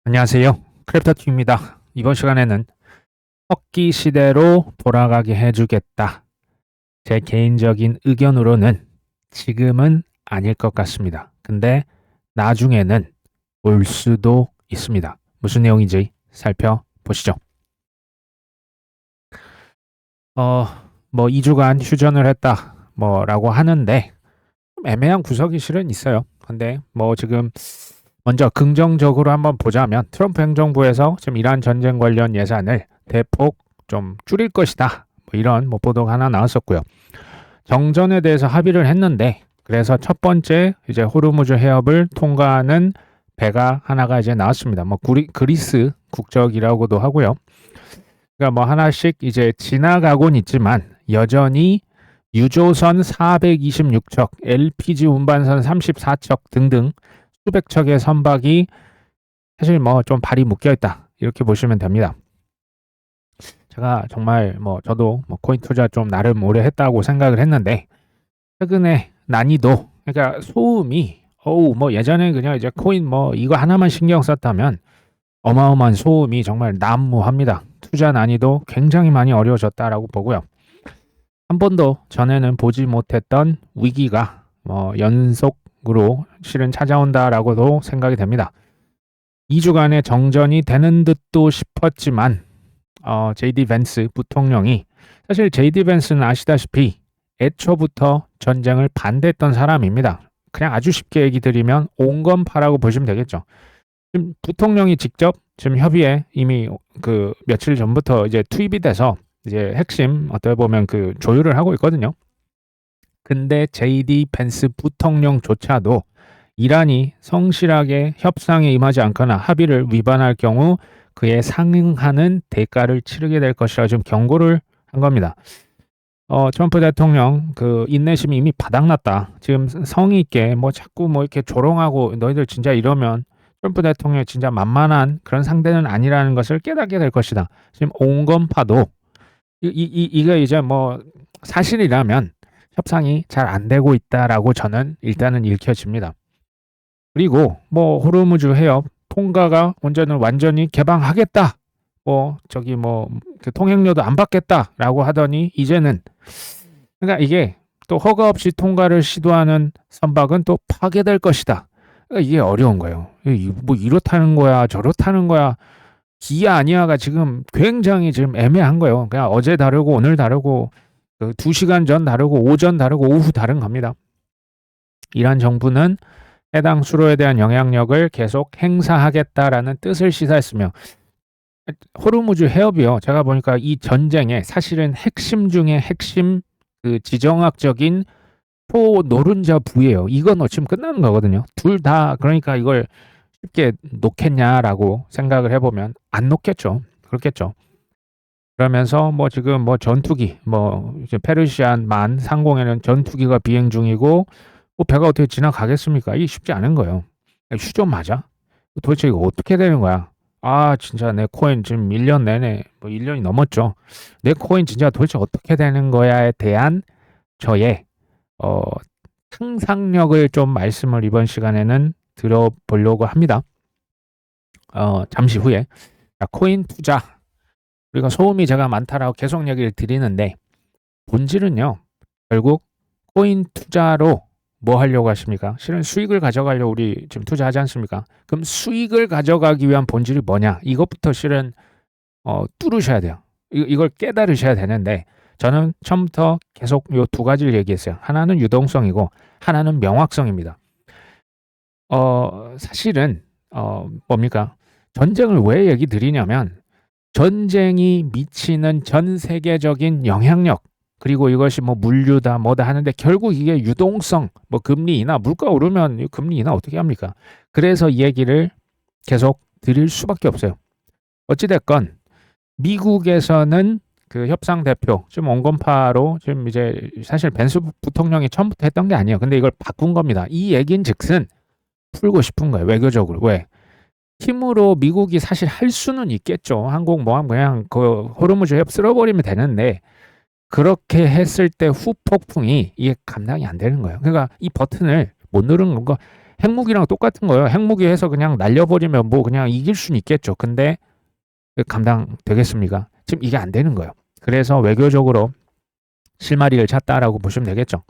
안녕하세요. 크래프터T입니다. 이번 시간에는 섞기 시대로 돌아가게 해주겠다. 제 개인적인 의견으로는 지금은 아닐 것 같습니다. 근데 나중에는 올 수도 있습니다. 무슨 내용인지 살펴보시죠. 어, 2주간 휴전을 했다. 라고 하는데 좀 애매한 구석이 실은 있어요. 근데 지금 먼저 긍정적으로 한번 보자면 트럼프 행정부에서 지금 이란 전쟁 관련 예산을 대폭 좀 줄일 것이다. 이런 보도가 하나 나왔었고요. 정전에 대해서 합의를 했는데 그래서 첫 번째 이제 호르무즈 해협을 통과하는 배가 하나가 이제 나왔습니다. 그리스 국적이라고도 하고요. 그러니까 하나씩 이제 지나가곤 있지만 여전히 유조선 426척, LPG 운반선 34척 등등 수백 척의 선박이 사실 좀 발이 묶여 있다 이렇게 보시면 됩니다. 제가 정말 저도 코인 투자 좀 나름 오래 했다고 생각을 했는데 최근에 난이도 그러니까 소음이 예전에 그냥 이제 코인 이거 하나만 신경 썼다면 어마어마한 소음이 정말 난무합니다. 투자 난이도 굉장히 많이 어려워졌다라고 보고요. 한 번도 전에는 보지 못했던 위기가 연속으로 실은 찾아온다라고도 생각이 됩니다. 2주간의 정전이 되는 듯도 싶었지만 JD 벤스 부통령이 사실 JD 벤스는 아시다시피 애초부터 전쟁을 반대했던 사람입니다. 그냥 아주 쉽게 얘기 드리면 온건파라고 보시면 되겠죠. 지금 부통령이 직접 지금 협의에 이미 그 며칠 전부터 이제 투입이 돼서 이제 핵심 어떻게 보면 그 조율을 하고 있거든요. 근데 JD 벤스 부통령조차도 이란이 성실하게 협상에 임하지 않거나 합의를 위반할 경우 그에 상응하는 대가를 치르게 될 것이라 좀 경고를 한 겁니다. 트럼프 대통령 그 인내심이 이미 바닥났다. 지금 성의 있게 자꾸 이렇게 조롱하고 너희들 진짜 이러면 트럼프 대통령이 진짜 만만한 그런 상대는 아니라는 것을 깨닫게 될 것이다. 지금 온건파도 이게 이제 사실이라면 협상이 잘 안 되고 있다라고 저는 일단은 읽혀집니다. 그리고 호르무즈 해협 통과가 언제는 완전히 개방하겠다. 그 통행료도 안 받겠다라고 하더니 이제는 그러니까 이게 또 허가 없이 통과를 시도하는 선박은 또 파괴될 것이다. 그러니까 이게 어려운 거예요. 이렇다는 거야, 저렇다는 거야. 기아 아니아가 지금 굉장히 지금 애매한 거예요. 그냥 어제 다르고 오늘 다르고 2시간 전 다르고 오전 다르고 오후 다른 겁니다. 이란 정부는 해당 수로에 대한 영향력을 계속 행사하겠다라는 뜻을 시사했으며 호르무즈 해협이요. 제가 보니까 이 전쟁의 사실은 핵심 중에 핵심 그 지정학적인 초노른자 부예요. 이거 놓치면 끝나는 거거든요. 둘 다 그러니까 이걸 쉽게 놓겠냐라고 생각을 해보면 안 놓겠죠. 그렇겠죠. 그러면서 지금 전투기 이제 페르시안 만 상공에는 전투기가 비행 중이고 배가 어떻게 지나가겠습니까? 이게 쉽지 않은 거예요. 휴전 맞아? 도대체 이거 어떻게 되는 거야? 아 진짜 내 코인 지금 1년 내내 1년이 넘었죠. 내 코인 진짜 도대체 어떻게 되는 거야에 대한 저의 상상력을 좀 말씀을 이번 시간에는 들어보려고 합니다. 잠시 후에 코인 투자 우리가 소음이 제가 많다라고 계속 얘기를 드리는데 본질은요 결국 코인 투자로 뭐 하려고 하십니까? 실은 수익을 가져가려고 우리 지금 투자하지 않습니까? 그럼 수익을 가져가기 위한 본질이 뭐냐? 이것부터 실은 뚫으셔야 돼요. 이걸 깨달으셔야 되는데 저는 처음부터 계속 요 두 가지를 얘기했어요. 하나는 유동성이고 하나는 명확성입니다. 사실은 뭡니까? 전쟁을 왜 얘기 드리냐면 전쟁이 미치는 전 세계적인 영향력 그리고 이것이 물류다 뭐다 하는데 결국 이게 유동성 금리 인하 물가 오르면 금리 인하 어떻게 합니까? 그래서 이 얘기를 계속 드릴 수밖에 없어요. 어찌됐건 미국에서는 그 협상 대표 지금 온건파로 지금 이제 사실 벤스 부통령이 처음부터 했던 게 아니에요. 근데 이걸 바꾼 겁니다. 이 얘긴즉슨 풀고 싶은 거예요. 외교적으로. 왜? 힘으로 미국이 사실 할 수는 있겠죠. 항공모함 그냥 그 호르무즈 해협 쓸어버리면 되는데 그렇게 했을 때 후폭풍이 이게 감당이 안 되는 거예요. 그러니까 이 버튼을 못 누르는 거 핵무기랑 똑같은 거예요. 핵무기 해서 그냥 날려버리면 뭐 그냥 이길 수는 있겠죠. 근데 감당되겠습니까? 지금 이게 안 되는 거예요. 그래서 외교적으로 실마리를 찾다라고 보시면 되겠죠.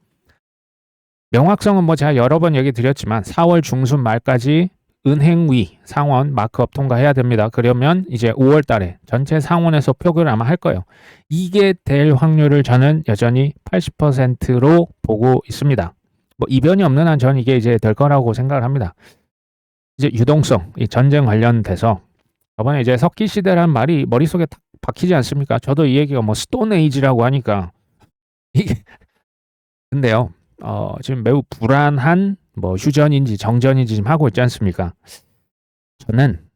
명확성은 뭐 제가 여러 번 얘기 드렸지만 4월 중순 말까지 은행위 상원 마크업 통과해야 됩니다. 그러면 이제 5월 달에 전체 상원에서 표결을 아마 할 거예요. 이게 될 확률을 저는 여전히 80%로 보고 있습니다. 뭐 이변이 없는 한 저는 이게 이제 될 거라고 생각을 합니다. 이제 유동성, 이 전쟁 관련돼서 저번에 이제 석기 시대라는 말이 머릿속에 딱 박히지 않습니까? 저도 이 얘기가 뭐 스톤 에이지라고 하니까 이게 근데요. 지금 매우 불안한 뭐 휴전인지 정전인지 지금 하고 있지 않습니까? 저는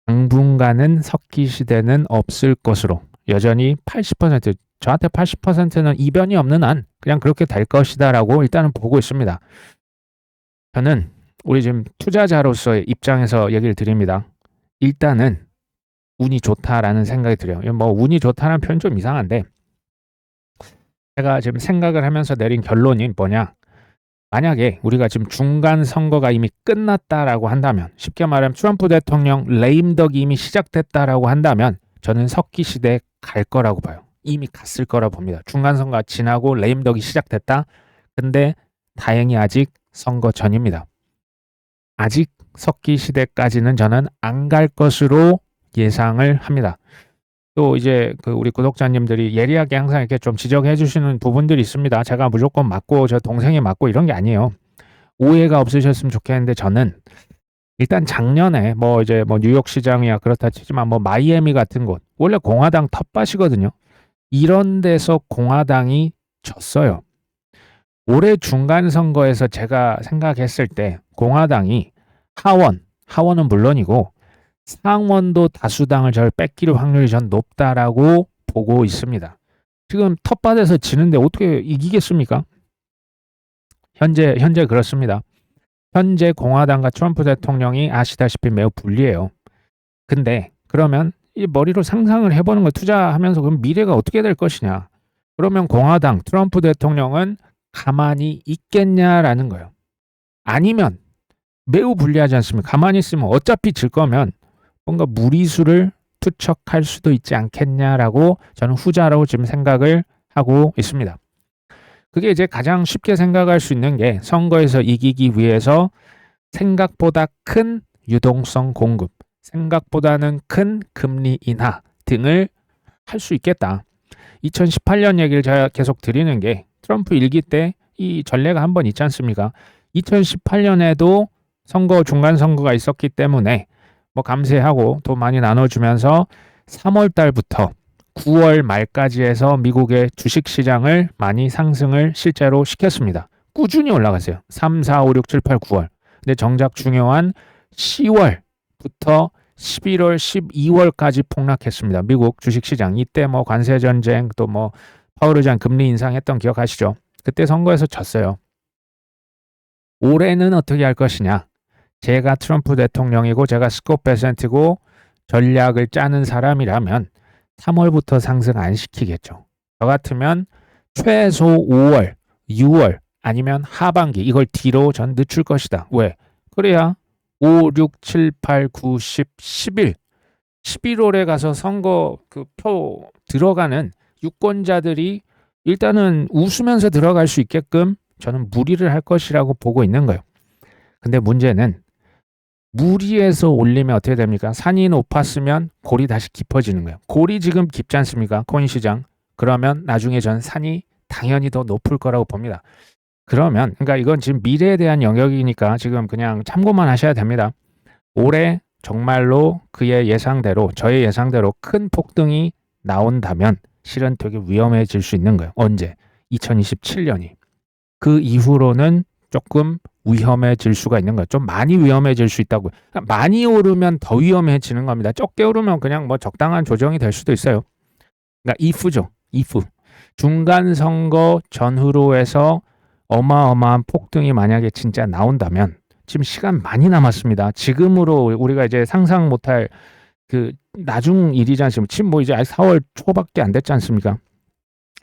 당분간은 석기 시대는 없을 것으로 여전히 80% 저한테 80%는 이변이 없는 한 그냥 그렇게 될 것이다라고 일단은 보고 있습니다. 저는 우리 지금 투자자로서의 입장에서 얘기를 드립니다. 일단은 운이 좋다라는 생각이 들어요. 뭐 운이 좋다는 표현 좀 이상한데 제가 지금 생각을 하면서 내린 결론이 뭐냐? 만약에 우리가 지금 중간 선거가 이미 끝났다라고 한다면 쉽게 말하면 트럼프 대통령 레임덕이 이미 시작됐다라고 한다면 저는 석기 시대에 갈 거라고 봐요. 이미 갔을 거라고 봅니다. 중간 선거가 지나고 레임덕이 시작됐다. 근데 다행히 아직 선거 전입니다. 아직 석기 시대까지는 저는 안 갈 것으로 예상을 합니다. 또 이제 그 우리 구독자님들이 예리하게 항상 이렇게 좀 지적해 주시는 부분들이 있습니다. 제가 무조건 맞고 저 동생이 맞고 이런 게 아니에요. 오해가 없으셨으면 좋겠는데 저는 일단 작년에 뭐 이제 뭐 뉴욕 시장이야 그렇다 치지만 뭐 마이애미 같은 곳 원래 공화당 텃밭이거든요. 이런 데서 공화당이 졌어요. 올해 중간 선거에서 제가 생각했을 때 공화당이 하원은 물론이고 상원도 다수당을 절 뺏길 확률이 전 높다라고 보고 있습니다. 지금 텃밭에서 지는데 어떻게 이기겠습니까? 현재 그렇습니다. 현재 공화당과 트럼프 대통령이 아시다시피 매우 불리해요. 근데 그러면 이 머리로 상상을 해보는 거 투자하면서 그럼 미래가 어떻게 될 것이냐? 그러면 공화당 트럼프 대통령은 가만히 있겠냐라는 거예요. 아니면 매우 불리하지 않습니까? 가만히 있으면 어차피 질 거면 뭔가 무리수를 투척할 수도 있지 않겠냐라고 저는 후자라고 지금 생각을 하고 있습니다. 그게 이제 가장 쉽게 생각할 수 있는 게 선거에서 이기기 위해서 생각보다 큰 유동성 공급, 생각보다는 큰 금리 인하 등을 할 수 있겠다. 2018년 얘기를 제가 계속 드리는 게 트럼프 일기 때 이 전례가 한 번 있지 않습니까? 2018년에도 중간 선거가 있었기 때문에 뭐 감세하고 돈 많이 나눠주면서 3월 달부터 9월 말까지 해서 미국의 주식 시장을 많이 상승을 실제로 시켰습니다. 꾸준히 올라갔어요. 3, 4, 5, 6, 7, 8, 9월. 근데 정작 중요한 10월부터 11월, 12월까지 폭락했습니다. 미국 주식 시장. 이때 뭐 관세 전쟁 또 뭐 파월 의장 금리 인상했던 기억하시죠? 그때 선거에서 졌어요. 올해는 어떻게 할 것이냐? 제가 트럼프 대통령이고 제가 스콧 베센트고 전략을 짜는 사람이라면 3월부터 상승 안 시키겠죠. 저 같으면 최소 5월, 6월 아니면 하반기 이걸 뒤로 전 늦출 것이다. 왜? 그래야 5, 6, 7, 8, 9, 10, 11 11월에 가서 선거 그 표 들어가는 유권자들이 일단은 웃으면서 들어갈 수 있게끔 저는 무리를 할 것이라고 보고 있는 거예요. 근데 문제는 무리해서 올리면 어떻게 됩니까? 산이 높았으면 골이 다시 깊어지는 거예요. 골이 지금 깊지 않습니까? 코인 시장. 그러면 나중에 전 산이 당연히 더 높을 거라고 봅니다. 그러니까 이건 지금 미래에 대한 영역이니까 지금 그냥 참고만 하셔야 됩니다. 올해 정말로 저의 예상대로 큰 폭등이 나온다면 실은 되게 위험해질 수 있는 거예요. 언제? 2027년이. 그 이후로는 조금 위험해질 수가 있는 거예요. 좀 많이 위험해질 수 있다고요. 그러니까 많이 오르면 더 위험해지는 겁니다. 적게 오르면 그냥 뭐 적당한 조정이 될 수도 있어요. 그러니까 if죠. if. 중간 선거 전후로 해서 어마어마한 폭등이 만약에 진짜 나온다면 지금 시간 많이 남았습니다. 지금으로 우리가 이제 상상 못할 그 나중 일이지 않습니까? 지금 뭐 이제 아직 4월 초밖에 안 됐지 않습니까?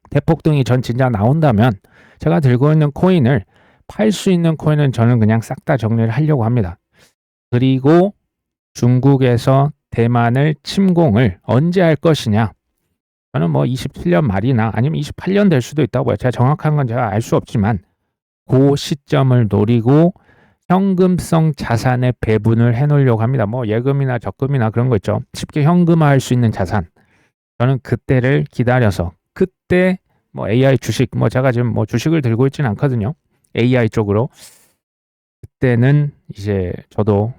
대폭등이 전 진짜 나온다면 제가 들고 있는 코인을 팔 수 있는 코인은 저는 그냥 싹 다 정리를 하려고 합니다. 그리고 중국에서 대만을 침공을 언제 할 것이냐? 저는 뭐 27년 말이나 아니면 28년 될 수도 있다고요. 제가 정확한 건 제가 알 수 없지만 그 시점을 노리고 현금성 자산의 배분을 해놓으려고 합니다. 뭐 예금이나 적금이나 그런 거 있죠. 쉽게 현금화할 수 있는 자산. 저는 그때를 기다려서 그때 뭐 AI 주식, 뭐 제가 지금 뭐 주식을 들고 있지는 않거든요. AI 쪽으로. 그때는 이제 저도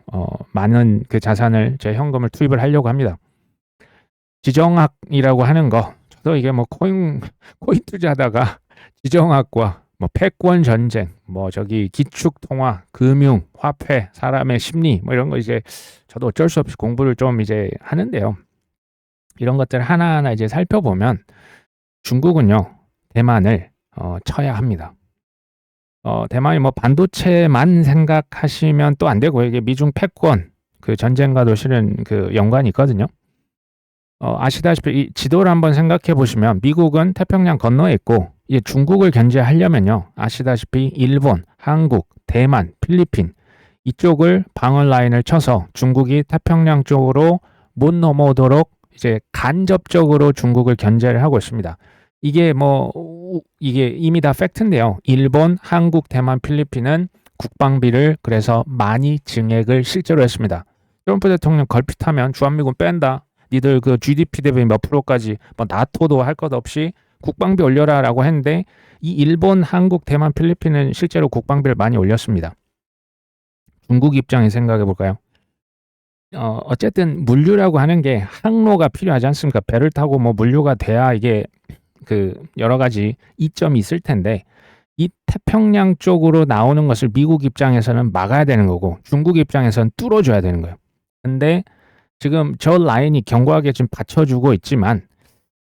많은 그 자산을 제 현금을 투입을 하려고 합니다. 지정학이라고 하는 거, 저도 이게 뭐 코인 투자하다가 지정학과 뭐 패권 전쟁, 뭐 저기 기축 통화, 금융, 화폐, 사람의 심리, 뭐 이런 거 이제 저도 어쩔 수 없이 공부를 좀 이제 하는데요. 이런 것들 하나하나 이제 살펴보면 중국은요, 대만을 쳐야 합니다. 대만이 뭐 반도체만 생각하시면 또 안 되고, 이게 미중 패권 그 전쟁과도 실은 그 연관이 있거든요. 아시다시피 이 지도를 한번 생각해 보시면 미국은 태평양 건너에 있고, 이 중국을 견제하려면요, 아시다시피 일본, 한국, 대만, 필리핀 이쪽을 방어 라인을 쳐서 중국이 태평양 쪽으로 못 넘어오도록 이제 간접적으로 중국을 견제를 하고 있습니다. 이게 이게 이미 다 팩트인데요. 일본, 한국, 대만, 필리핀은 국방비를 그래서 많이 증액을 실제로 했습니다. 트럼프 대통령 걸핏하면 주한미군 뺀다. 니들 그 GDP 대비 몇 프로까지 뭐 나토도 할 것 없이 국방비 올려라라고 했는데, 이 일본, 한국, 대만, 필리핀은 실제로 국방비를 많이 올렸습니다. 중국 입장에 생각해 볼까요? 어쨌든 물류라고 하는 게 항로가 필요하지 않습니까? 배를 타고 뭐 물류가 돼야 이게 그 여러 가지 이점이 있을 텐데, 이 태평양 쪽으로 나오는 것을 미국 입장에서는 막아야 되는 거고 중국 입장에서는 뚫어줘야 되는 거예요. 근데 지금 저 라인이 견고하게 지금 받쳐주고 있지만,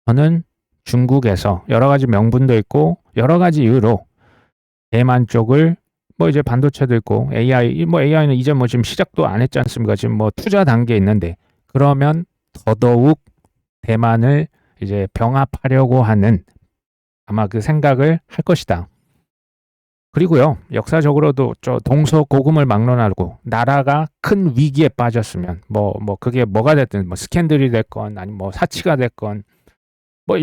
저는 중국에서 여러 가지 명분도 있고 여러 가지 이유로 대만 쪽을 뭐 이제 반도체도 있고 AI는 이제 뭐 지금 시작도 안 했지 않습니까? 지금 뭐 투자 단계에 있는데, 그러면 더더욱 대만을 이제 병합하려고 하는 아마 그 생각을 할 것이다. 그리고요, 역사적으로도 저 동서고금을 막론하고 나라가 큰 위기에 빠졌으면 뭐 그게 뭐가 됐든 뭐 스캔들이 됐건 아니면 뭐 사치가 됐건 뭐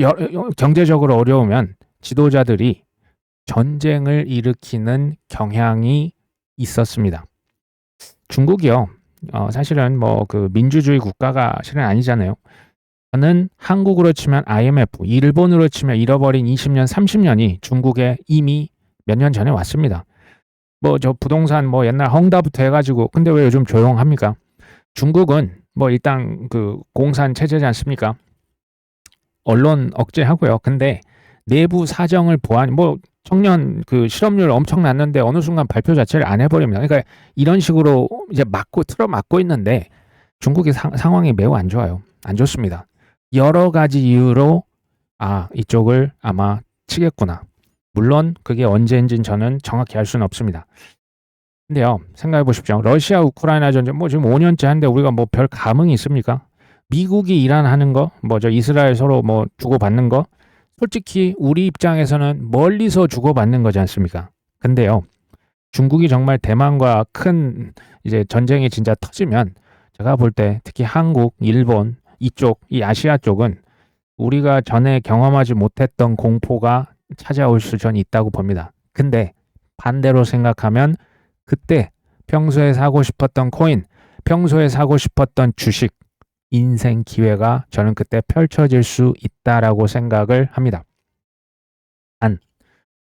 경제적으로 어려우면 지도자들이 전쟁을 일으키는 경향이 있었습니다. 중국이요, 사실은 뭐 그 민주주의 국가가 실은 아니잖아요. 저는 한국으로 치면 IMF, 일본으로 치면 잃어버린 20년, 30년이 중국에 이미 몇 년 전에 왔습니다. 뭐 저 부동산 뭐 옛날 헝다부터 해가지고, 근데 왜 요즘 조용합니까? 중국은 뭐 일단 그 공산 체제지 않습니까? 언론 억제하고요. 근데 내부 사정을 보완, 뭐 청년 그 실업률 엄청 났는데 어느 순간 발표 자체를 안 해버립니다. 그러니까 이런 식으로 이제 틀어막고 있는데 중국의 상황이 매우 안 좋아요. 안 좋습니다. 여러 가지 이유로 이쪽을 아마 치겠구나. 물론 그게 언제인지는 저는 정확히 알 수는 없습니다. 근데요, 생각해 보십시오. 러시아 우크라이나 전쟁 뭐 지금 5년째 하는데 우리가 뭐 별 감흥이 있습니까? 미국이 이란하는 거, 뭐 저 이스라엘 서로 뭐 주고받는 거, 솔직히 우리 입장에서는 멀리서 주고받는 거지 않습니까? 근데요, 중국이 정말 대만과 큰 이제 전쟁이 진짜 터지면 제가 볼 때 특히 한국, 일본 이쪽, 이 아시아 쪽은 우리가 전에 경험하지 못했던 공포가 찾아올 수 전 있다고 봅니다. 근데 반대로 생각하면 그때 평소에 사고 싶었던 코인, 평소에 사고 싶었던 주식, 인생 기회가 저는 그때 펼쳐질 수 있다라고 생각을 합니다.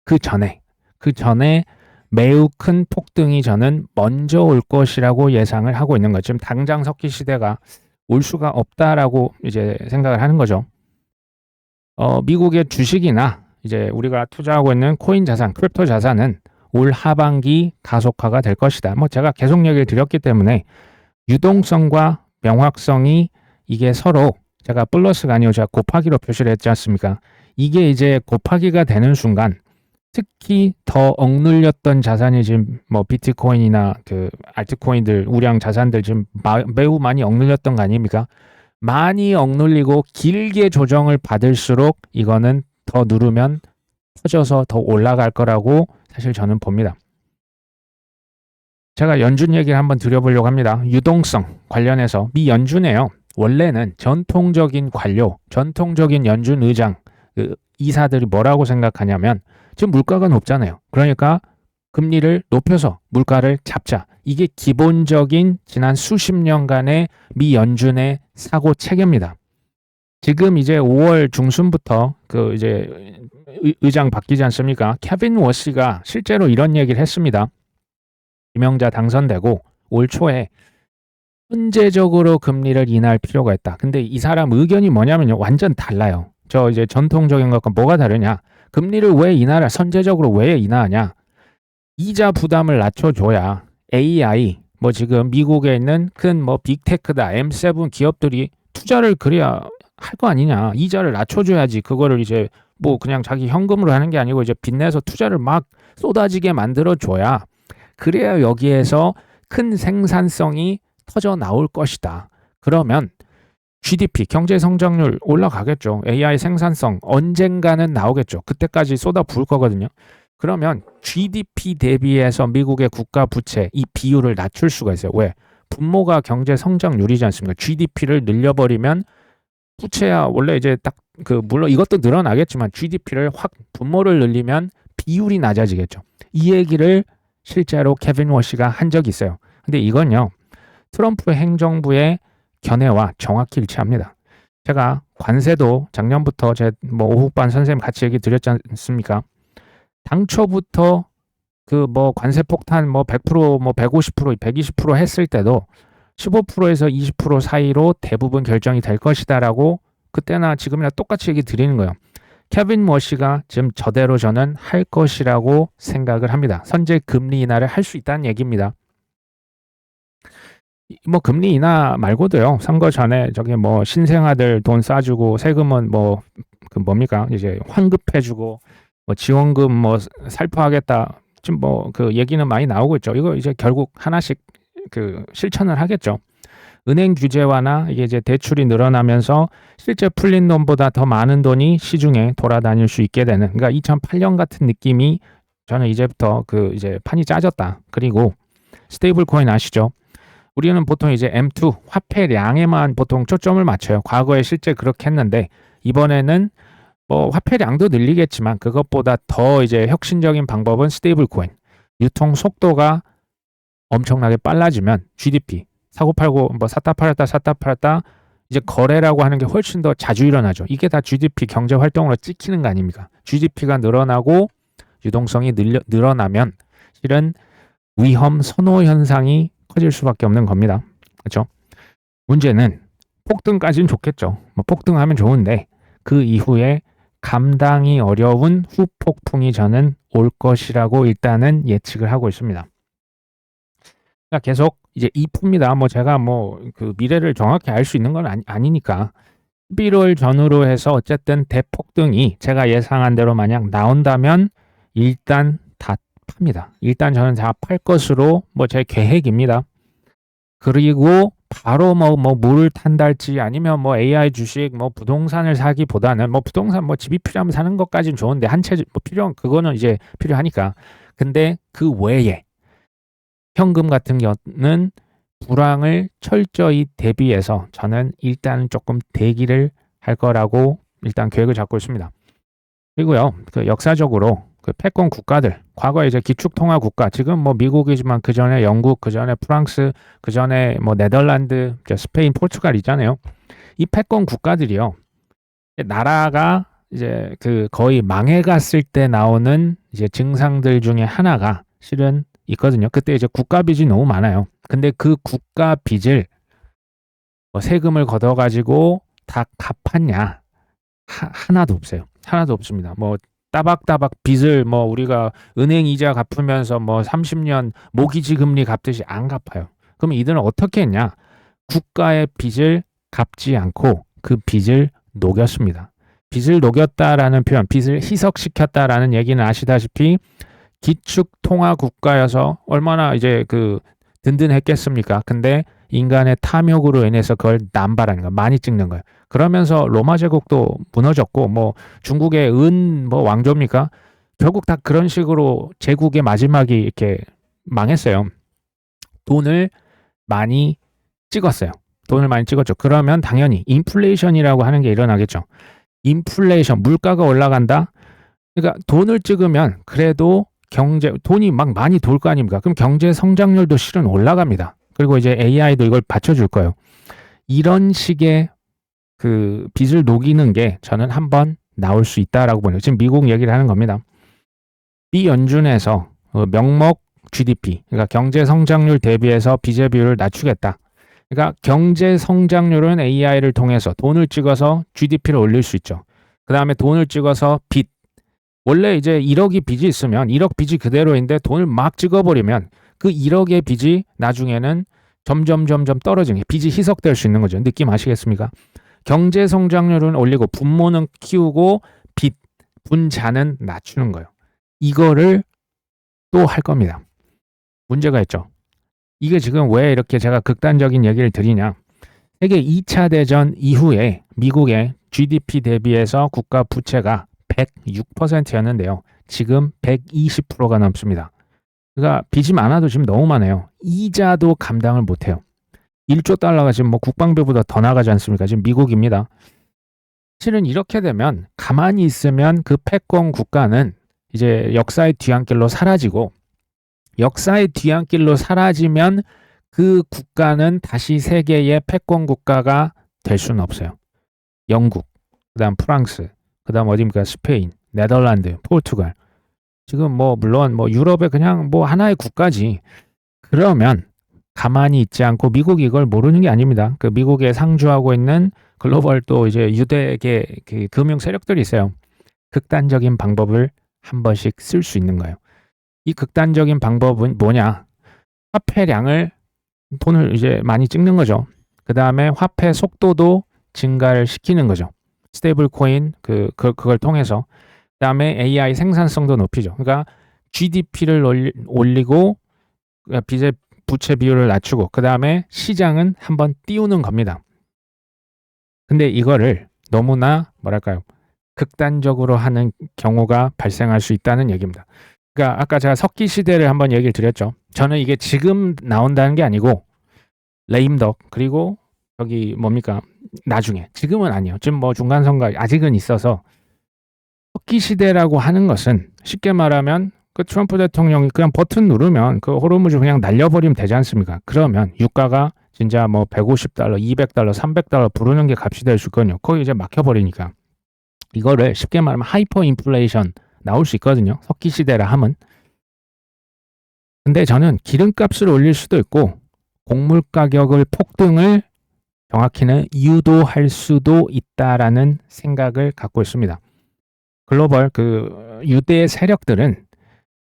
그 전에 매우 큰 폭등이 저는 먼저 올 것이라고 예상을 하고 있는 거죠. 지금 당장 석기 시대가 올 수가 없다라고 이제 생각을 하는 거죠. 미국의 주식이나 이제 우리가 투자하고 있는 코인 자산, 크립토 자산은 올 하반기 가속화가 될 것이다. 뭐 제가 계속 얘기를 드렸기 때문에 유동성과 명확성이 이게 서로 제가 플러스가 아니고 제가 곱하기로 표시를 했지 않습니까? 이게 이제 곱하기가 되는 순간 특히 더 억눌렸던 자산이 지금 뭐 비트코인이나 그 알트코인들 우량 자산들 지금 매우 많이 억눌렸던 거 아닙니까? 많이 억눌리고 길게 조정을 받을수록 이거는 더 누르면 터져서 더 올라갈 거라고 사실 저는 봅니다. 제가 연준 얘기를 한번 드려보려고 합니다. 유동성 관련해서 미 연준에요. 원래는 전통적인 관료, 전통적인 연준 의장, 이사들이 뭐라고 생각하냐면 지금 물가가 높잖아요. 그러니까 금리를 높여서 물가를 잡자. 이게 기본적인 지난 수십 년간의 미 연준의 사고 체계입니다. 지금 이제 5월 중순부터 그 이제 의장 바뀌지 않습니까? 케빈 워시가 실제로 이런 얘기를 했습니다. 지명자 당선되고 올 초에 현재적으로 금리를 인하할 필요가 있다. 근데 이 사람 의견이 뭐냐면요. 완전 달라요. 저 이제 전통적인 것과 뭐가 다르냐? 금리를 왜 인하를 선제적으로 왜 인하하냐? 이자 부담을 낮춰줘야 AI 뭐 지금 미국에 있는 큰 뭐 빅테크다 M7 기업들이 투자를 그래야 할 거 아니냐. 이자를 낮춰줘야지. 그거를 이제 뭐 그냥 자기 현금으로 하는 게 아니고 이제 빚내서 투자를 막 쏟아지게 만들어줘야 그래야 여기에서 큰 생산성이 터져 나올 것이다. 그러면 GDP, 경제 성장률 올라가겠죠. AI 생산성 언젠가는 나오겠죠. 그때까지 쏟아 부을 거거든요. 그러면 GDP 대비해서 미국의 국가 부채 이 비율을 낮출 수가 있어요. 왜? 분모가 경제 성장률이지 않습니까? GDP를 늘려버리면 부채야 원래 이제 딱 그 물론 이것도 늘어나겠지만 GDP를 확 분모를 늘리면 비율이 낮아지겠죠. 이 얘기를 실제로 케빈 워시가 한 적이 있어요. 근데 이건요. 트럼프 행정부의 견해와 정확히 일치합니다. 제가 관세도 작년부터 제 뭐 오후반 선생님 같이 얘기 드렸지 않습니까? 당초부터 그 뭐 관세 폭탄 뭐 100%, 뭐 150%, 120% 했을 때도 15%에서 20% 사이로 대부분 결정이 될 것이다라고 그때나 지금이나 똑같이 얘기 드리는 거예요. 케빈 워시가 지금 저대로 저는 할 것이라고 생각을 합니다. 선제 금리 인하를 할 수 있다는 얘기입니다. 뭐 금리 인하 말고도요. 선거 전에 저기 뭐 신생아들 돈 싸주고 세금은 뭐 그 뭡니까 이제 환급해주고 뭐 지원금 뭐 살포하겠다. 지금 뭐 그 얘기는 많이 나오고 있죠. 이거 이제 결국 하나씩 그 실천을 하겠죠. 은행 규제 완화 이게 이제 대출이 늘어나면서 실제 풀린 돈보다 더 많은 돈이 시중에 돌아다닐 수 있게 되는. 그러니까 2008년 같은 느낌이 저는 이제부터 그 이제 판이 짜졌다. 그리고 스테이블 코인 아시죠? 우리는 보통 이제 M2 화폐량에만 보통 초점을 맞춰요. 과거에 실제 그렇게 했는데 이번에는 뭐 화폐량도 늘리겠지만 그것보다 더 이제 혁신적인 방법은 스테이블 코인. 유통 속도가 엄청나게 빨라지면 GDP 사고팔고 뭐 샀다 팔았다 이제 거래라고 하는 게 훨씬 더 자주 일어나죠. 이게 다 GDP 경제 활동으로 찍히는 거 아닙니까? GDP가 늘어나고 유동성이 늘어나면 실은 위험 선호 현상이 커질 수밖에 없는 겁니다. 그렇죠? 문제는 폭등까지는 좋겠죠. 뭐 폭등하면 좋은데 그 이후에 감당이 어려운 후폭풍이 저는 올 것이라고 일단은 예측을 하고 있습니다. 그러니까 계속 이제 이프입니다. 뭐 제가 뭐 그 미래를 정확히 알 수 있는 건 아니니까 11월 전후로 해서 어쨌든 대폭등이 제가 예상한 대로 만약 나온다면 일단 다 팝니다. 일단 저는 다 팔 것으로 뭐 제 계획입니다. 그리고 바로 뭐 물을 탄달지 아니면 뭐 AI 주식 뭐 부동산을 사기보다는 뭐 부동산 뭐 집이 필요하면 사는 것까지는 좋은데 한 채 뭐 필요한 그거는 이제 필요하니까. 근데 그 외에 현금 같은 경우는 불황을 철저히 대비해서 저는 일단 조금 대기를 할 거라고 일단 계획을 잡고 있습니다. 그리고요, 그 역사적으로 그 패권 국가들, 과거에 이제 기축통화 국가, 지금 뭐 미국이지만 그 전에 영국, 그 전에 프랑스, 그 전에 뭐 네덜란드, 스페인, 포르투갈 있잖아요. 이 패권 국가들이요, 나라가 이제 그 거의 망해갔을 때 나오는 이제 증상들 중에 하나가 실은 있거든요. 그때 이제 국가 빚이 너무 많아요. 근데 그 국가 빚을 뭐 세금을 걷어가지고 다 갚았냐? 하나도 없어요. 하나도 없습니다. 뭐 따박따박 빚을 뭐 우리가 은행 이자 갚으면서 뭐 30년 모기지 금리 갚듯이 안 갚아요. 그럼 이들은 어떻게 했냐? 국가의 빚을 갚지 않고 그 빚을 녹였습니다. 빚을 녹였다라는 표현, 빚을 희석시켰다라는 얘기는 아시다시피 기축통화 국가여서 얼마나 이제 그 든든했겠습니까? 근데 인간의 탐욕으로 인해서 그걸 남발하는 거, 많이 찍는 거예요. 그러면서 로마 제국도 무너졌고, 뭐 중국의 은 뭐 왕조입니까? 결국 다 그런 식으로 제국의 마지막이 이렇게 망했어요. 돈을 많이 찍었어요. 돈을 많이 찍었죠. 그러면 당연히 인플레이션이라고 하는 게 일어나겠죠. 인플레이션, 물가가 올라간다. 그러니까 돈을 찍으면 그래도 돈이 막 많이 돌 거 아닙니까? 그럼 경제 성장률도 실은 올라갑니다. 그리고 이제 AI도 이걸 받쳐줄 거예요. 이런 식의 그 빚을 녹이는 게 저는 한번 나올 수 있다라고 보네요. 지금 미국 얘기를 하는 겁니다. 이 연준에서 명목 GDP, 그러니까 경제 성장률 대비해서 빚의 비율을 낮추겠다. 그러니까 경제 성장률은 AI를 통해서 돈을 찍어서 GDP를 올릴 수 있죠. 그 다음에 돈을 찍어서 빚. 원래 이제 1억이 빚이 있으면 1억 빚이 그대로인데 돈을 막 찍어버리면 그 1억의 빚이 나중에는 점점 떨어지는 게 빚이 희석될 수 있는 거죠. 느낌 아시겠습니까? 경제 성장률은 올리고 분모는 키우고 빚, 분자는 낮추는 거예요. 이거를 또 할 겁니다. 문제가 있죠. 이게 지금 왜 이렇게 제가 극단적인 얘기를 드리냐. 세계 2차 대전 이후에 미국의 GDP 대비해서 국가 부채가 106%였는데요. 지금 120%가 넘습니다. 그러니까 빚이 많아도 지금 너무 많아요. 이자도 감당을 못해요. 1조 달러가 지금 뭐 국방비보다 더 나가지 않습니까? 지금 미국입니다. 실은 이렇게 되면 가만히 있으면 그 패권 국가는 이제 역사의 뒤안길로 사라지고 역사의 뒤안길로 사라지면 그 국가는 다시 세계의 패권 국가가 될 수는 없어요. 영국, 그다음 프랑스, 그다음 어디입니까? 스페인, 네덜란드, 포르투갈. 지금 뭐 물론 뭐 유럽의 그냥 뭐 하나의 국가지. 그러면 가만히 있지 않고 미국이 이걸 모르는 게 아닙니다. 그 미국에 상주하고 있는 글로벌 또 이제 유대계 그 금융 세력들이 있어요. 극단적인 방법을 한 번씩 쓸 수 있는 거예요. 이 극단적인 방법은 뭐냐? 화폐량을 돈을 이제 많이 찍는 거죠. 그 다음에 화폐 속도도 증가를 시키는 거죠. 스테이블 코인 그걸 통해서. 그 다음에 AI 생산성도 높이죠. 그러니까 GDP를 올리고 빚의 부채 비율을 낮추고 그 다음에 시장은 한번 띄우는 겁니다. 근데 이거를 너무나 뭐랄까요? 극단적으로 하는 경우가 발생할 수 있다는 얘기입니다. 그러니까 아까 제가 석기 시대를 한번 얘기를 드렸죠. 저는 이게 지금 나온다는 게 아니고 레임덕 그리고 여기 뭡니까? 나중에. 지금은 아니에요. 지금 뭐 중간 선거 아직은 있어서 석기 시대라고 하는 것은 쉽게 말하면 그 트럼프 대통령이 그냥 버튼 누르면 그 호르무즈 그냥 날려버리면 되지 않습니까? 그러면 유가가 진짜 뭐 150달러, 200달러, 300달러 부르는 게 값이 될 수 있거든요. 거기 이제 막혀버리니까. 이거를 쉽게 말하면 하이퍼 인플레이션 나올 수 있거든요. 석기 시대라 함은. 근데 저는 기름값을 올릴 수도 있고 곡물 가격을 폭등을 정확히는 유도할 수도 있다라는 생각을 갖고 있습니다. 글로벌 그 유대 세력들은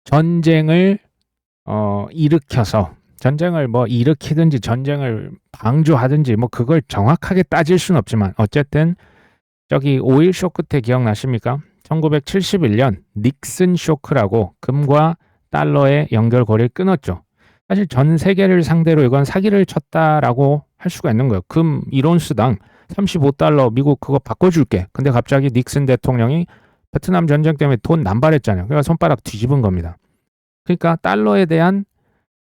전쟁을 일으켜서 전쟁을 뭐 일으키든지 전쟁을 방조하든지 뭐 그걸 정확하게 따질 수는 없지만 어쨌든 저기 오일 쇼크 때 기억나십니까? 1971년 닉슨 쇼크라고 금과 달러의 연결고리를 끊었죠. 사실 전 세계를 상대로 이건 사기를 쳤다라고 할 수가 있는 거예요. 금 1온스당 35달러 미국 그거 바꿔줄게. 근데 갑자기 닉슨 대통령이 베트남 전쟁 때문에 돈 남발했잖아요. 그러니까 손바닥 뒤집은 겁니다. 그러니까 달러에 대한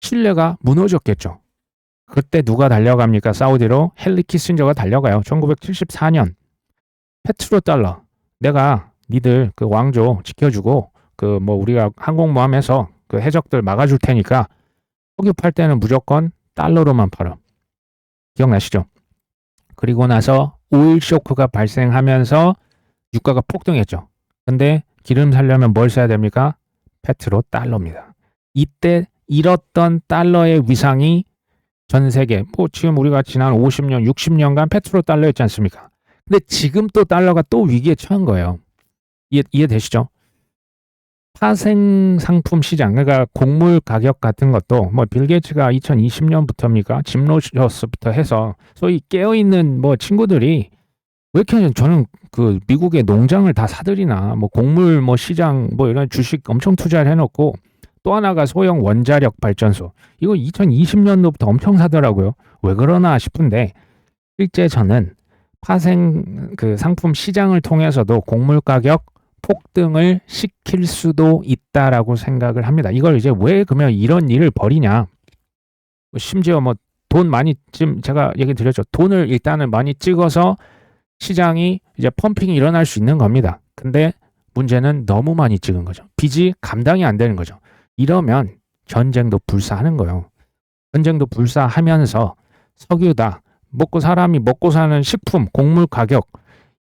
신뢰가 무너졌겠죠. 그때 누가 달려갑니까? 사우디로 헨리 키신저가 달려가요. 1974년 페트로 달러. 내가 니들 그 왕조 지켜주고 그 뭐 우리가 항공모함에서 그 해적들 막아줄 테니까 석유 팔 때는 무조건 달러로만 팔아. 기억나시죠? 그리고 나서 오일 쇼크가 발생하면서 유가가 폭등했죠. 근데 기름 살려면 뭘 써야 됩니까? 페트로 달러입니다. 이때 잃었던 달러의 위상이 전 세계 뭐 지금 우리가 지난 50년, 60년간 페트로 달러였지 않습니까? 근데 지금 또 달러가 또 위기에 처한 거예요. 이해되시죠? 파생 상품 시장, 그러니까 곡물 가격 같은 것도 뭐 빌 게이츠가 2020년부터입니까? 짐 로저스부터 해서 소위 깨어있는 뭐 친구들이 왜 이렇게 저는 그 미국의 농장을 다 사들이나 뭐 곡물 뭐 시장 뭐 이런 주식 엄청 투자를 해놓고 또 하나가 소형 원자력 발전소 이거 2020년도부터 엄청 사더라고요. 왜 그러나 싶은데 실제 저는 파생 그 상품 시장을 통해서도 곡물 가격 폭등을 시킬 수도 있다라고 생각을 합니다. 이걸 이제 왜 그러면 이런 일을 벌이냐? 심지어 뭐 돈 많이 지금 제가 얘기 드렸죠. 돈을 일단은 많이 찍어서 시장이 이제 펌핑이 일어날 수 있는 겁니다. 근데 문제는 너무 많이 찍은 거죠. 빚이 감당이 안 되는 거죠. 이러면 전쟁도 불사하는 거예요. 전쟁도 불사하면서 석유다, 사람이 먹고 사는 식품, 곡물 가격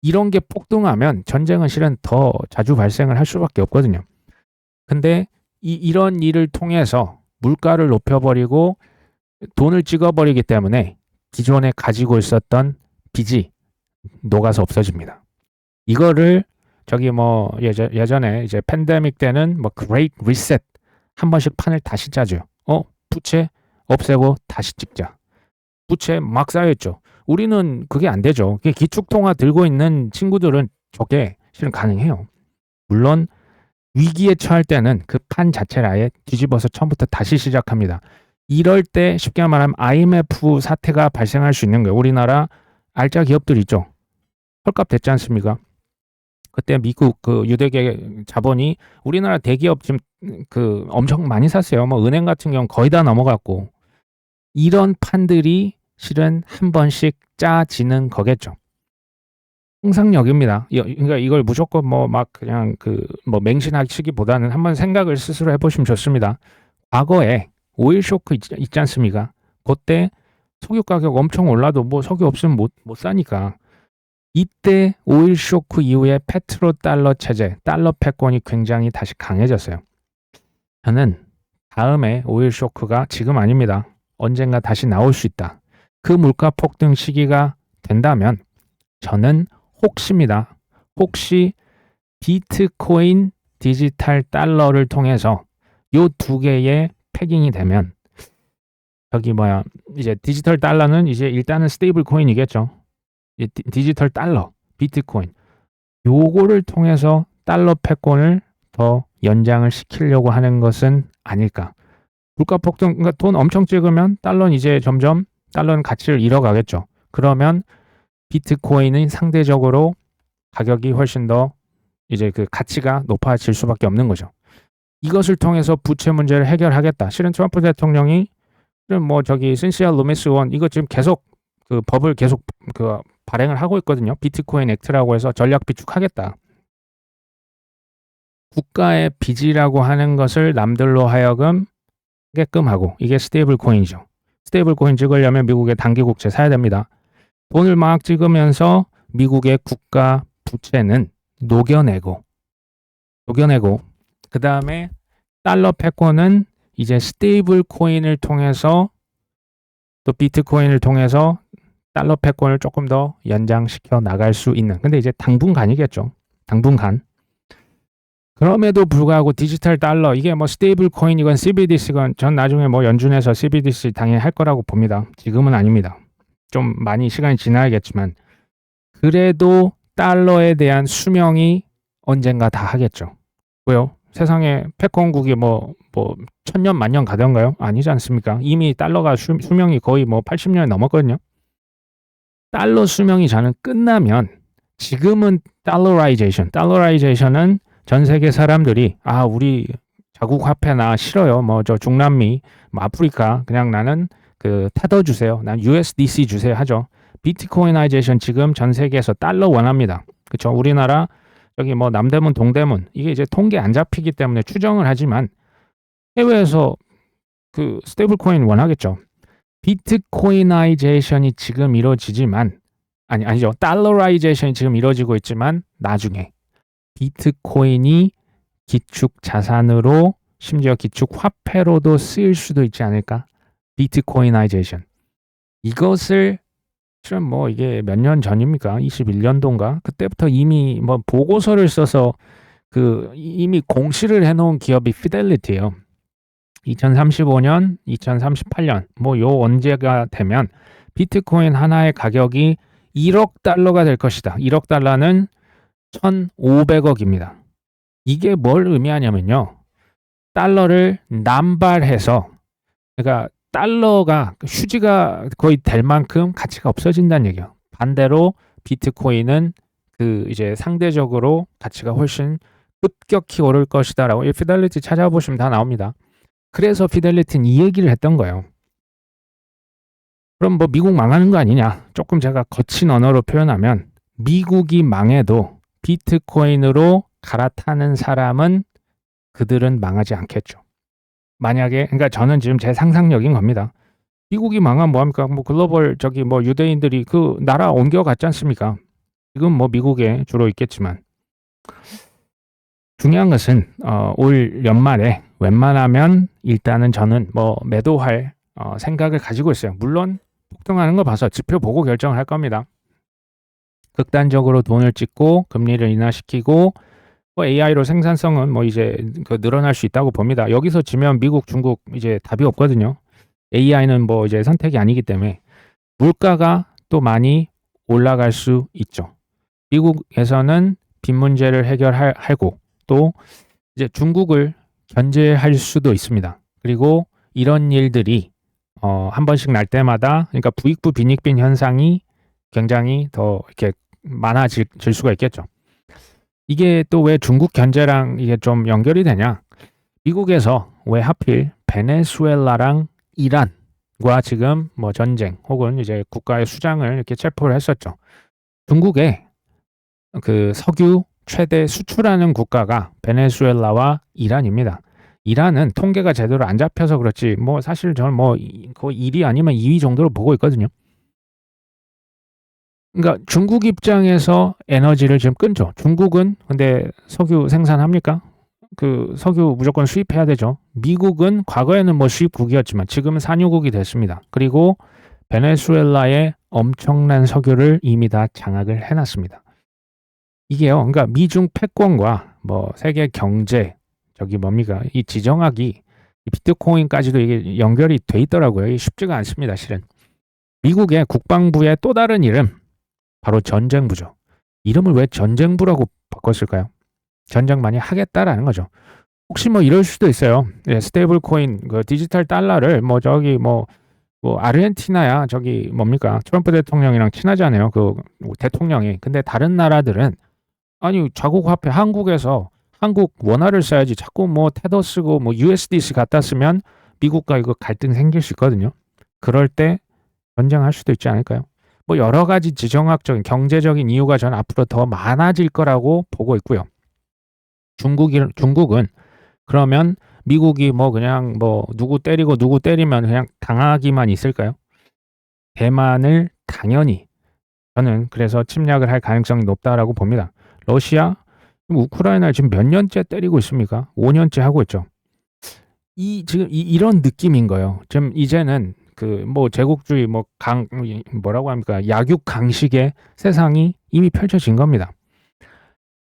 이런 게 폭등하면 전쟁은 실은 더 자주 발생을 할 수밖에 없거든요. 근데 이런 일을 통해서 물가를 높여버리고 돈을 찍어버리기 때문에 기존에 가지고 있었던 빚이 녹아서 없어집니다. 이거를 저기 뭐 예전에 이제 팬데믹 때는 뭐 그레이트 리셋 한 번씩 판을 다시 짜죠. 부채 없애고 다시 찍자. 부채 막 쌓여있죠. 우리는 그게 안 되죠. 기축통화 들고 있는 친구들은 저게 실은 가능해요. 물론 위기에 처할 때는 그 판 자체를 아예 뒤집어서 처음부터 다시 시작합니다. 이럴 때 쉽게 말하면 IMF 사태가 발생할 수 있는 거예요. 우리나라 알짜 기업들 있죠. 헐값 됐지 않습니까? 그때 미국 그 유대계 자본이 우리나라 대기업 지금 그 엄청 많이 샀어요. 뭐 은행 같은 경우 거의 다 넘어갔고 이런 판들이 실은 한 번씩 짜지는 거겠죠. 상상력입니다. 그러니까 이걸 무조건 뭐 막 그냥 그 뭐 맹신하시기보다는 한번 생각을 스스로 해보시면 좋습니다. 과거에 오일 쇼크 있지 않습니까? 그때 석유 가격 엄청 올라도 뭐 석유 없으면 못 사니까 이때 오일 쇼크 이후에 페트로 달러 체제, 달러 패권이 굉장히 다시 강해졌어요. 저는 다음에 오일 쇼크가 지금 아닙니다. 언젠가 다시 나올 수 있다. 그 물가 폭등 시기가 된다면 저는 혹시입니다. 혹시 비트코인 디지털 달러를 통해서 요 두 개의 패깅이 되면 저기 이제 디지털 달러는 이제 일단은 스테이블 코인이겠죠. 디지털 달러, 비트코인 요거를 통해서 달러 패권을 더 연장을 시키려고 하는 것은 아닐까. 물가 폭등, 그러니까 돈 엄청 찍으면 달러는 이제 점점 달러는 가치를 잃어가겠죠. 그러면 비트코인은 상대적으로 가격이 훨씬 더 이제 그 가치가 높아질 수밖에 없는 거죠. 이것을 통해서 부채 문제를 해결하겠다. 실은 트럼프 대통령이 뭐 저기 신시아 루미스 의원 이거 지금 계속 그 법을 계속 그 발행을 하고 있거든요. 비트코인 액트라고 해서 전략 비축하겠다. 국가의 빚이라고 하는 것을 남들로 하여금 하게끔 하고 이게 스테이블 코인이죠. 스테이블 코인 찍으려면 미국의 단기 국채 사야 됩니다. 돈을 막 찍으면서 미국의 국가 부채는 녹여내고 그 다음에 달러 패권은 이제 스테이블 코인을 통해서 또 비트코인을 통해서 달러 패권을 조금 더 연장시켜 나갈 수 있는. 근데 이제 당분간이겠죠. 당분간. 그럼에도 불구하고 디지털 달러 이게 뭐 스테이블 코인이건 CBDC건 전 나중에 뭐 연준에서 CBDC 당연히 할 거라고 봅니다. 지금은 아닙니다. 좀 많이 시간이 지나야겠지만 그래도 달러에 대한 수명이 언젠가 다 하겠죠. 왜요? 세상에 패권국이 뭐 천년 만년 가던가요? 아니지 않습니까? 이미 달러가 수명이 거의 뭐 80년이 넘었거든요. 달러 수명이 저는 끝나면 지금은 달러라이제이션은 전 세계 사람들이 우리 자국 화폐나 싫어요. 뭐 저 중남미, 뭐 아프리카 그냥 나는 그 테더 주세요. 난 USDC 주세요 하죠. 비트코인아이제이션 지금 전 세계에서 달러 원합니다. 그렇죠? 우리나라 여기 뭐 남대문, 동대문 이게 이제 통계 안 잡히기 때문에 추정을 하지만 해외에서 그 스테이블 코인 원하겠죠. 비트코인아이제이션이 지금 이루어지지만 아니죠. 달러라이제이션이 지금 이루어지고 있지만 나중에 비트코인이 기축 자산으로 심지어 기축 화폐로도 쓰일 수도 있지 않을까? 비트코인아이제이션. 이것을 실은 뭐 이게 몇 년 전입니까? 21년도인가? 그때부터 이미 뭐 보고서를 써서 그 이미 공시를 해놓은 기업이 피델리티예요. 2035년, 2038년 뭐 요 언제가 되면 비트코인 하나의 가격이 1억 달러가 될 것이다. 1억 달러는 1,500억입니다. 이게 뭘 의미하냐면요. 달러를 남발해서 그러니까 달러가 휴지가 거의 될 만큼 가치가 없어진다는 얘기예요. 반대로 비트코인은 그 이제 상대적으로 가치가 훨씬 급격히 오를 것이다라고 이 피델리티 찾아보시면 다 나옵니다. 그래서 피델리티는 이 얘기를 했던 거예요. 그럼 뭐 미국 망하는 거 아니냐? 조금 제가 거친 언어로 표현하면 미국이 망해도 비트코인으로 갈아타는 사람은 그들은 망하지 않겠죠. 만약에 그러니까 저는 지금 제 상상력인 겁니다. 미국이 망하면 뭐합니까? 뭐 글로벌 뭐 유대인들이 그 나라 옮겨갔지 않습니까? 지금 뭐 미국에 주로 있겠지만 중요한 것은 올 연말에 웬만하면 일단은 저는 뭐 매도할 생각을 가지고 있어요. 물론 폭등하는 거 봐서 지표 보고 결정을 할 겁니다. 극단적으로 돈을 찍고 금리를 인하시키고 뭐 AI로 생산성은 뭐 이제 늘어날 수 있다고 봅니다. 여기서 지면 미국, 중국 이제 답이 없거든요. AI는 뭐 이제 선택이 아니기 때문에 물가가 또 많이 올라갈 수 있죠. 미국에서는 빚 문제를 해결하고 또 이제 중국을 견제할 수도 있습니다. 그리고 이런 일들이 한 번씩 날 때마다 그러니까 부익부 빈익빈 현상이 굉장히 더 이렇게 많아질 수가 있겠죠. 이게 또 왜 중국 견제랑 이게 좀 연결이 되냐? 미국에서 왜 하필 베네수엘라랑 이란과 지금 뭐 전쟁 혹은 이제 국가의 수장을 이렇게 체포를 했었죠. 중국의 그 석유 최대 수출하는 국가가 베네수엘라와 이란입니다. 이란은 통계가 제대로 안 잡혀서 그렇지 뭐 사실 저는 뭐 거의 1위 아니면 2위 정도로 보고 있거든요. 그러니까 중국 입장에서 에너지를 지금 끊죠. 중국은 근데 석유 생산합니까? 그 석유 무조건 수입해야 되죠. 미국은 과거에는 뭐 수입국이었지만 지금은 산유국이 됐습니다. 그리고 베네수엘라의 엄청난 석유를 이미 다 장악을 해놨습니다. 이게요. 그러니까 미중 패권과 뭐 세계 경제 뭡니까? 이 지정학이 이 비트코인까지도 이게 연결이 돼 있더라고요. 이게 쉽지가 않습니다. 실은 미국의 국방부의 또 다른 이름 바로 전쟁부죠. 이름을 왜 전쟁부라고 바꿨을까요? 전쟁 많이 하겠다라는 거죠. 혹시 뭐 이럴 수도 있어요. 예, 스테이블 코인 그 디지털 달러를 뭐 아르헨티나야 뭡니까? 트럼프 대통령이랑 친하잖아요. 그 대통령이. 근데 다른 나라들은 아니 자국 화폐 한국에서 한국 원화를 써야지 자꾸 뭐 테더 쓰고 뭐 USDC 갖다 쓰면 미국과 이거 갈등 생길 수 있거든요. 그럴 때 전쟁할 수도 있지 않을까요? 뭐 여러 가지 지정학적인 경제적인 이유가 저는 앞으로 더 많아질 거라고 보고 있고요. 중국은 그러면 미국이 뭐 그냥 뭐 누구 때리고 누구 때리면 그냥 당하기만 있을까요? 대만을 당연히 저는 그래서 침략을 할 가능성이 높다라고 봅니다. 러시아, 우크라이나를 지금 몇 년째 때리고 있습니까? 5년째 하고 있죠. 지금 이런 느낌인 거예요. 지금 이제는 그 뭐 제국주의 뭐라고 합니까? 약육 강식의 세상이 이미 펼쳐진 겁니다.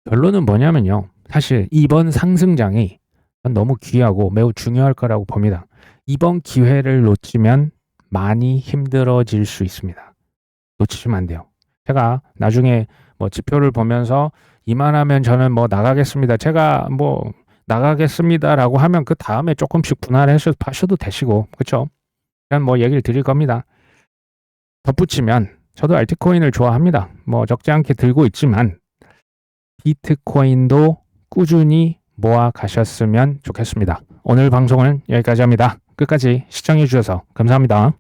결론은 뭐냐면요. 사실 이번 상승장이 너무 귀하고 매우 중요할 거라고 봅니다. 이번 기회를 놓치면 많이 힘들어질 수 있습니다. 놓치시면 안 돼요. 제가 나중에 뭐 지표를 보면서 이만하면 저는 뭐 나가겠습니다. 제가 뭐 나가겠습니다라고 하면 그 다음에 조금씩 분할하셔도 되시고 그렇죠? 그냥 뭐 얘기를 드릴 겁니다. 덧붙이면 저도 알트코인을 좋아합니다. 뭐 적지 않게 들고 있지만 비트코인도 꾸준히 모아 가셨으면 좋겠습니다. 오늘 방송은 여기까지 합니다. 끝까지 시청해 주셔서 감사합니다.